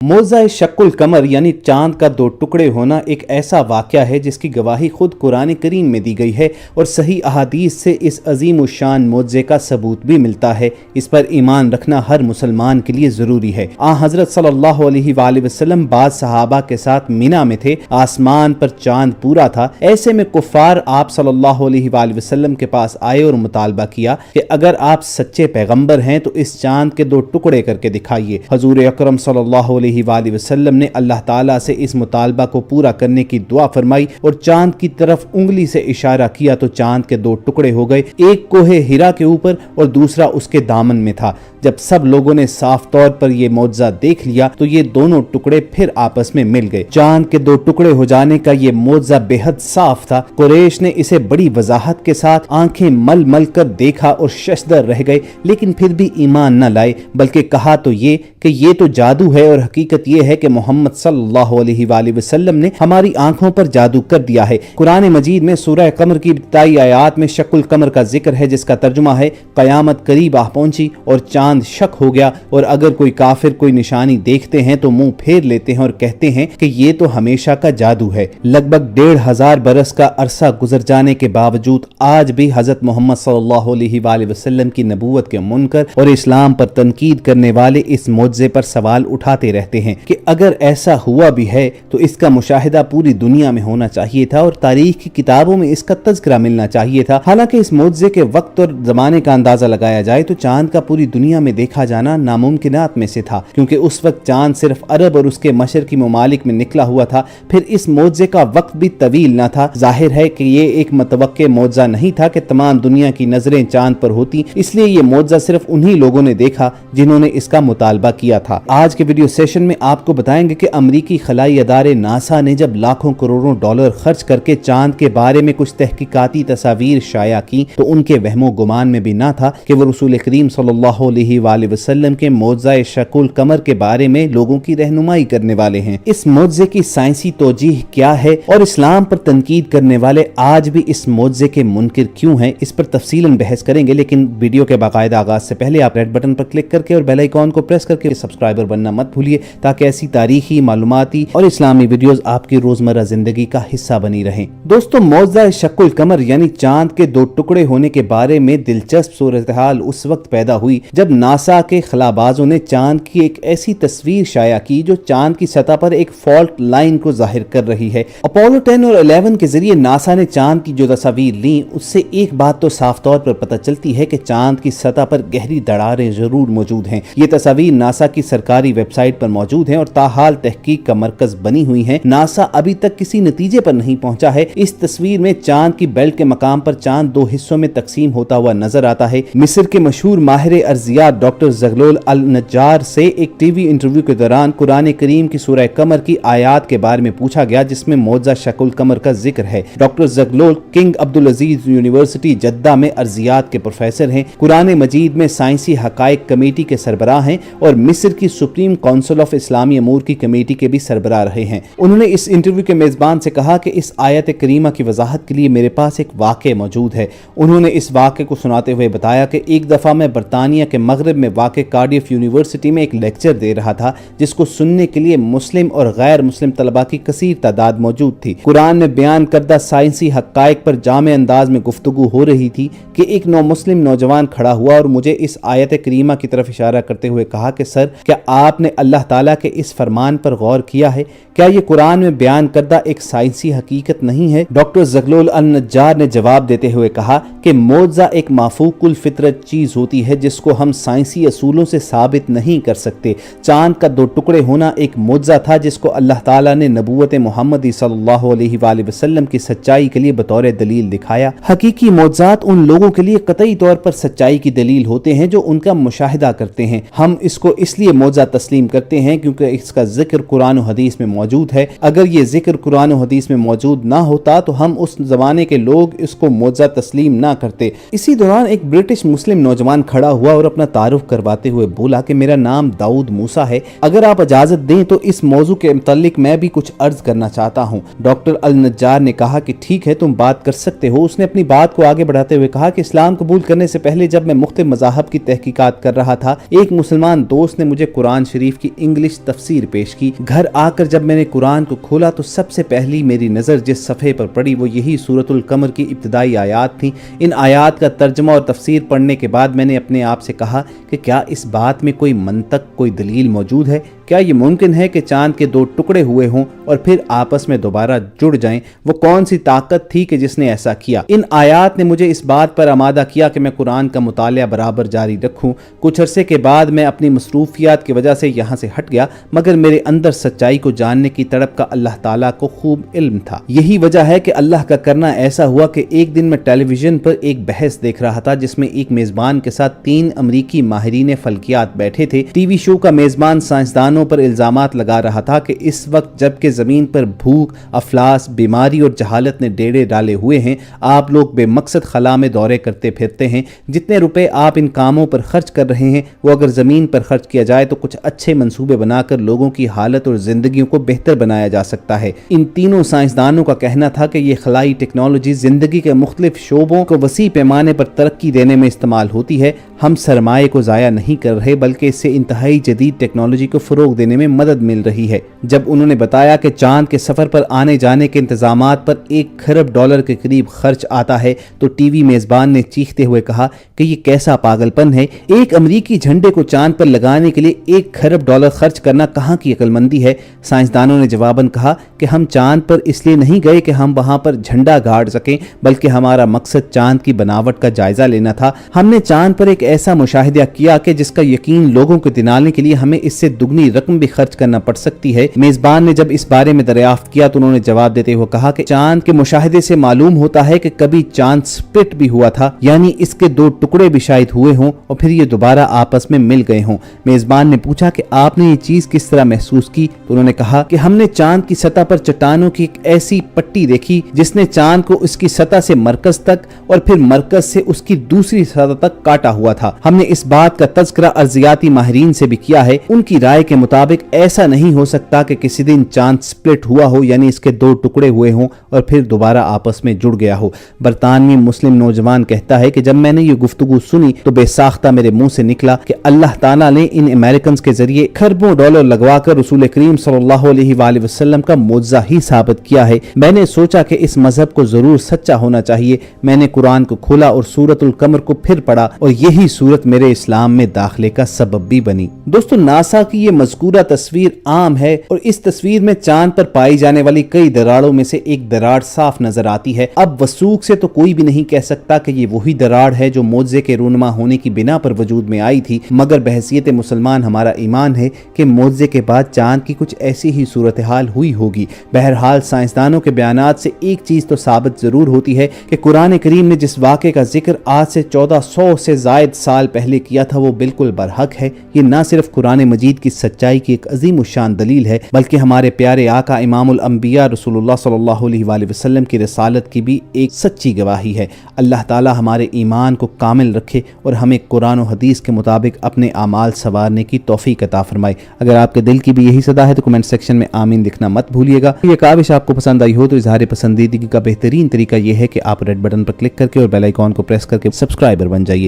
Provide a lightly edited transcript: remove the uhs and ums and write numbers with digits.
मोज़ा शक्कुल कमर यानी चांद का दो टुकड़े होना एक ऐसा वाक़या है जिसकी गवाही खुद कुरान करीम में दी गई है और सही अहादीस से इस अजीम शान मोज़े का सबूत भी मिलता है। इस पर ईमान रखना हर मुसलमान के लिए ज़रूरी है। हज़रत सल्लल्लाहु अलैहि वसल्लम बाद सहाबा के साथ मिना में थे। आसमान पर चांद पूरा था। ऐसे में कुफ़ार आप सल्लल्लाहु अलैहि वसल्लम के पास आए और मुतालबा किया कि अगर आप सच्चे पैगम्बर हैं तो इस चांद के दो टुकड़े करके दिखाइए। हजूर अकरम सल्लल्लाहु अलैहि वसल्लम ने अल्लाह ताला से इस मुतालबा को पूरा करने की दुआ फरमाई और चांद की तरफ उंगली से इशारा किया तो चांद के दो टुकड़े हो गए। एक कोहे हिरा के ऊपर और दूसरा उसके दामन में था। जब सब लोगों ने साफ तौर पर यह मौजज़ा देख लिया तो ये दोनों टुकड़े फिर आपस में मिल गए। चांद के दो टुकड़े हो जाने का ये मौजज़ा बेहद साफ था। कुरैश ने इसे बड़ी वजाहत के साथ आंखें मल मल कर देखा और शशदर रह गए, लेकिन फिर भी ईमान न लाए, बल्कि कहा तो ये कि ये तो जादू है और हकीकत ये है कि मोहम्मद सल्लल्लाहु अलैहि वसल्लम ने हमारी आंखों पर जादू कर दिया है। कुरान मजीद में सूरह कमर की इब्तिदाई आयात में शक्कुल कमर का जिक्र है, जिसका तर्जुमा है कयामत करीब आ पहुंची और चांद शक हो गया, और अगर कोई काफिर कोई निशानी देखते हैं तो मुंह फेर लेते हैं और कहते हैं कि ये तो हमेशा का जादू है। लगभग 1500 बरस का अरसा गुजर जाने के बावजूद आज भी हजरत मोहम्मद सल्लल्लाहु अलैहि वसल्लम की नबूवत के मुनकर और इस्लाम पर तनकीद करने वाले इस मौजज़े पर सवाल उठाते रहते हैं कि अगर ऐसा हुआ भी है तो इसका मुशाहिदा पूरी दुनिया में होना चाहिए था और तारीख की किताबों में इसका तज़किरा मिलना चाहिए था। हालांकि इस मौजज़े के वक्त और ज़माने का अंदाज़ा लगाया जाए तो चांद का पूरी दुनिया में देखा जाना नामुमकिनात में से था, क्योंकि उस वक्त चांद सिर्फ अरब और उसके मशरकी ममालिक में निकला हुआ था। फिर इस मौजज़े का वक्त भी तवील न था। जाहिर है कि ये एक मतवक्के मौजज़ा नहीं था कि तमाम दुनिया की नजरें चांद पर होती, इसलिए ये मौजज़ा सिर्फ उन्हीं लोगों ने देखा जिन्होंने इसका मुतालबा किया था। आज के वीडियो सेशन में आपको बताएंगे कि अमरीकी खलाई अदारे नासा ने जब लाखों करोड़ों डॉलर खर्च करके चांद के बारे में कुछ तहकीकाती तस्वीर शाया की तो उनके वहमो गुमान में भी ना था कि वो रसूल करीम सल्लल्लाहु अलैहि वसल्लम के मौजज़ा शक्कुल कमर के बारे में लोगों की रहनुमाई करने वाले हैं। इस मौजज़े की साइंसी तौजीह क्या है और इस्लाम पर तनकीद करने वाले आज भी इस मौजज़े के मुनकिर क्यों हैं, इस पर तफसीलन बहस करेंगे। लेकिन वीडियो के बाकायदा आगाज से पहले आप रेड बटन पर क्लिक करके और बेल आइकॉन को प्रेस करके सब्सक्राइबर बनना मत भूलिए, ताकि ऐसी तारीखी मालूमाती और इस्लामी वीडियोस आपकी रोजमर्रा जिंदगी का हिस्सा बनी रहें। दोस्तों, मौजज़ा शक्कुल कमर यानी चांद के दो टुकड़े होने के बारे में दिलचस्प सूरत हाल उस वक्त पैदा हुई जब नासा के खलाबाजों ने चांद की एक ऐसी तस्वीर शाया की जो चांद की सतह पर एक फॉल्ट लाइन को जाहिर कर रही है। अपोलो 10 और 11 के जरिए नासा ने चांद की जो तस्वीर ली उससे एक बात तो साफ तौर पर पता चलती है कि चांद की सतह पर गहरी दरारें जरूर मौजूद हैं। ये तस्वीर नासा की सरकारी वेबसाइट पर मौजूद है और ताहाल तहकीक का मरकज बनी हुई है। नासा अभी तक किसी नतीजे पर नहीं पहुंचा है। इस तस्वीर में चांद की बेल्ट के मकाम पर चांद दो हिस्सों में तकसीम होता हुआ नजर आता है। मिस्र के मशहूर माहिर अर्जियात डॉक्टर ज़गलोल अल नज्जार से एक टीवी इंटरव्यू के दौरान कुरान करीम की सूरह कमर की आयात के बारे में पूछा गया जिसमें मौजज़ा शक्कुल कमर का जिक्र है। डॉक्टर ज़गलोल किंग अब्दुल अजीज यूनिवर्सिटी जद्दा में अर्जियात के प्रोफेसर हैं, कुरान मजीद में साइंसी हकायक कमेटी के सरबराह हैं और मिस्र की सुप्रीम काउंसिल ऑफ इस्लामी अमूर की कमेटी के भी सरबराह रहे हैं। उन्होंने इस इंटरव्यू के मेजबान से कहा कि इस आयत करीमा की वजाहत के लिए मेरे पास एक वाक़े मौजूद है। उन्होंने इस वाक़े को सुनाते हुए बताया कि एक दफ़ा मैं बरतानिया के मगरब में वाक़े कार्डिफ यूनिवर्सिटी में एक लेक्चर दे रहा था जिसको सुनने के लिए मुस्लिम और गैर मुस्लिम तलबा की कसीर तादाद मौजूद थी। कुरान में बयान करदा साइंसी हक़ाइक़ पर जामे अंदाज में गुफ्तगू हो रही थी कि एक नौ मुस्लिम नौजवान खड़ा हुआ और मुझे इस आयत करीमा की तरफ इशारा करते हुए कहा कि सर, क्या आपने अल्लाह ताला के इस फरमान पर गौर किया है? क्या ये कुरान में बयान करदा एक साइंसी हकीकत नहीं है? डॉक्टर ज़गलोल अल नज्जार ने जवाब देते हुए कहा कि मौजज़ा एक माफूकुल फितरत चीज होती है जिसको हम साइंसी असूलों से साबित नहीं कर सकते। चांद का दो टुकड़े होना एक मौजज़ा था जिसको अल्लाह ताला ने नबूवत मुहम्मदी सल्लल्लाहु अलैहि वसल्लम की सच्चाई के लिए बतौर दलील दिखाया। हकीकी मौजज़ात उन लोगों के लिए कतई तौर पर सच्चाई की दलील होते हैं जो उनका मुशाहिदा करते हैं। हम इसको इसलिए मौजज़ा तस्लीम करते हैं क्योंकि इसका जिक्र कुरान और हदीस में मौजूद है। अगर ये जिक्र कुरान और हदीस में मौजूद ना होता तो हम उस जमाने के लोग इसको मौजज़ा तस्लीम ना करते। इसी दौरान एक ब्रिटिश मुस्लिम नौजवान खड़ा हुआ और अपना تعارف کرواتے ہوئے بولا کہ میرا نام داؤد موسیٰ ہے، اگر آپ اجازت دیں تو اس موضوع کے متعلق میں بھی کچھ عرض کرنا چاہتا ہوں۔ ڈاکٹر النجار نے کہا کہ ٹھیک ہے، تم بات کر سکتے ہو۔ اس نے اپنی بات کو آگے بڑھاتے ہوئے کہا کہ اسلام قبول کرنے سے پہلے جب میں مختلف مذاہب کی تحقیقات کر رہا تھا، ایک مسلمان دوست نے مجھے قرآن شریف کی انگلش تفسیر پیش کی۔ گھر آ کر جب میں نے قرآن کو کھولا تو سب سے پہلی میری نظر جس صفحے پر پڑی وہ یہی سورۃ القمر کی ابتدائی آیات تھیں۔ ان آیات کا ترجمہ اور تفسیر پڑھنے کے بعد میں نے اپنے آپ سے کہا کہ کیا اس بات میں کوئی منطق، کوئی دلیل موجود ہے؟ کیا یہ ممکن ہے کہ چاند کے دو ٹکڑے ہوئے ہوں اور پھر آپس میں دوبارہ جڑ جائیں؟ وہ کون سی طاقت تھی کہ جس نے ایسا کیا؟ ان آیات نے مجھے اس بات پر آمادہ کیا کہ میں قرآن کا مطالعہ برابر جاری رکھوں۔ کچھ عرصے کے بعد میں اپنی مصروفیات کی وجہ سے یہاں سے ہٹ گیا، مگر میرے اندر سچائی کو جاننے کی تڑپ کا اللہ تعالیٰ کو خوب علم تھا۔ یہی وجہ ہے کہ اللہ کا کرنا ایسا ہوا کہ ایک دن میں ٹیلی ویژن پر ایک بحث دیکھ رہا تھا جس میں ایک میزبان کے ساتھ 3 امریکی ماہرین فلکیات بیٹھے تھے۔ ٹی وی شو کا میزبان سائنسدانوں پر الزامات لگا رہا تھا کہ اس وقت جبکہ زمین پر بھوک، افلاس، بیماری اور جہالت نے ڈیرے ڈالے ہوئے ہیں، آپ لوگ بے مقصد خلا میں دورے کرتے پھرتے ہیں۔ جتنے روپے آپ ان کاموں پر خرچ کر رہے ہیں وہ اگر زمین پر خرچ کیا جائے تو کچھ اچھے منصوبے بنا کر لوگوں کی حالت اور زندگیوں کو بہتر بنایا جا سکتا ہے۔ ان تینوں سائنسدانوں کا کہنا تھا کہ یہ خلائی ٹیکنالوجی زندگی کے مختلف شعبوں کو وسیع پیمانے پر ترقی دینے میں استعمال ہوتی ہے۔ ہم سرمایہ کو ضائع نہیں کر رہے بلکہ اس سے انتہائی جدید ٹیکنالوجی کو فروغ دینے میں مدد مل رہی ہے۔ جب انہوں نے بتایا کہ چاند کے سفر پر آنے جانے کے انتظامات پر $1 کھرب کے قریب خرچ آتا ہے تو ٹی وی میزبان نے چیختے ہوئے کہا کہ یہ کیسا پاگل پن ہے؟ ایک امریکی جھنڈے کو چاند پر لگانے کے لیے $1 کھرب خرچ کرنا کہاں کی عقل مندی ہے؟ سائنسدانوں نے جواباً کہا کہ ہم چاند پر اس لیے نہیں گئے کہ ہم وہاں پر جھنڈا گاڑ سکیں، بلکہ ہمارا مقصد چاند کی بناوٹ کا جائزہ لینا تھا۔ ہم نے چاند پر ایک ایسا مشاہدہ کیا کہ جس کا یقین لوگوں کو دلانے کے لیے ہمیں اس سے دگنی رقم بھی خرچ کرنا پڑ سکتی ہے۔ میزبان نے جب اس بارے میں دریافت کیا تو انہوں نے جواب دیتے ہوئے کہا کہ چاند کے مشاہدے سے معلوم ہوتا ہے کہ کبھی چاند سپلٹ بھی ہوا تھا، یعنی اس کے 2 ٹکڑے بھی شاید ہوئے ہوں اور پھر یہ دوبارہ آپس میں مل گئے ہوں۔ میزبان نے پوچھا کہ آپ نے یہ چیز کس طرح محسوس کی تو انہوں نے کہا کہ ہم نے چاند کی سطح پر چٹانوں کی ایک ایسی پٹی دیکھی جس نے چاند کو اس کی سطح سے مرکز تک اور پھر مرکز سے اس کی دوسری سطح تک کاٹا ہوا تھا۔ ہم نے اس بات کا تذکرہ ارضیاتی ماہرین سے بھی کیا ہے۔ ان کی رائے کے مطابق ایسا نہیں ہو سکتا کہ کسی دن چاند سپلٹ ہوا ہو، یعنی اس کے 2 ٹکڑے ہوئے ہوں اور پھر دوبارہ آپس میں جڑ گیا ہو۔ برطانوی مسلم نوجوان کہتا ہے کہ جب میں نے یہ گفتگو سنی تو بے ساختہ میرے منہ سے نکلا کہ اللہ تعالیٰ نے ان امریکنز کے ذریعے کھربوں ڈالر لگوا کر رسول کریم صلی اللہ علیہ وآلہ وسلم کا معجزہ ہی ثابت کیا ہے۔ میں نے سوچا کہ اس مذہب کو ضرور سچا ہونا چاہیے۔ میں نے قرآن کو کھولا اور سورۃ القمر کو پھر پڑھا اور یہی سورت میرے اسلام میں داخلے کا سبب بھی بنی۔ دوستو، ناسا کی یہ مذکورہ تصویر عام ہے اور اس تصویر میں چاند پر پائی جانے والی کئی دراڑوں میں سے ایک دراڑ صاف نظر آتی ہے۔ اب وثوق سے تو کوئی بھی نہیں کہہ سکتا کہ یہ وہی دراڑ ہے جو معجزے کے رونما ہونے کی بنا پر وجود میں آئی تھی، مگر بحیثیت مسلمان ہمارا ایمان ہے کہ معجزے کے بعد چاند کی کچھ ایسی ہی صورتحال ہوئی ہوگی۔ بہرحال سائنسدانوں کے بیانات سے ایک چیز تو ثابت ضرور ہوتی ہے کہ قرآن کریم نے جس واقعے کا ذکر آج سے 1400 سے زائد سال پہلے کیا تھا وہ بالکل برحق ہے۔ یہ نہ صرف قرآن مجید کی سچائی کی ایک عظیم الشان دلیل ہے بلکہ ہمارے پیارے آقا امام الانبیاء رسول اللہ صلی اللہ علیہ وآلہ وسلم کی رسالت کی بھی ایک سچی گواہی ہے۔ اللہ تعالی ہمارے ایمان کو کامل رکھے اور ہمیں قرآن و حدیث کے مطابق اپنے اعمال سنوارنے کی توفیق عطا فرمائے۔ اگر آپ کے دل کی بھی یہی صدا ہے تو کمنٹ سیکشن میں آمین لکھنا مت بھولیے گا۔ یہ کاوش آپ کو پسند آئی ہو تو اظہار پسندیدگی کا بہترین طریقہ یہ ہے کہ آپ ریڈ بٹن پر کلک کر کے اور بیل آئیکن کو پریس کر کے سبسکرائبر بن جائیے۔